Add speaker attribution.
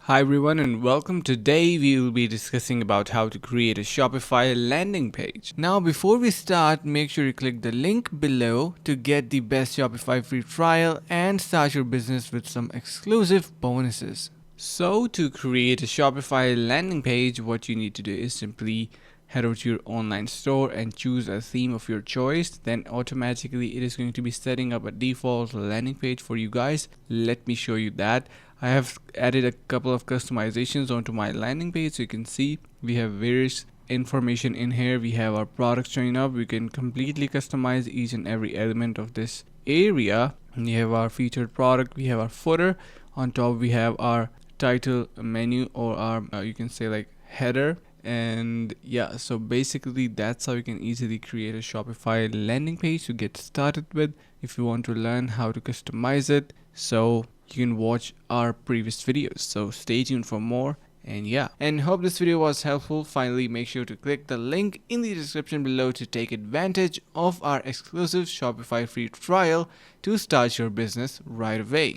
Speaker 1: Hi everyone and welcome. Today we will be discussing about how to create a Shopify landing page. Now before we start, make sure you click the link below to get the best Shopify free trial and start your business with some exclusive bonuses. So to create a Shopify landing page, what you need to do is simply head over to your online store and choose a theme of your choice. Then automatically it is going to be setting up a default landing page for you guys. Let me show you that. I have added a couple of customizations onto my landing page. So you can see we have various information in here. We have our products showing up. We can completely customize each and every element of this area. And we have our featured product. We have our footer. On top we have our title menu, or our you can say like header. And yeah, so basically that's how you can easily create a Shopify landing page to get started with. If you want to learn how to customize it, so you can watch our previous videos. So stay tuned for more. And yeah, and hope this video was helpful. Finally, make sure to click the link in the description below to take advantage of our exclusive Shopify free trial to start your business right away.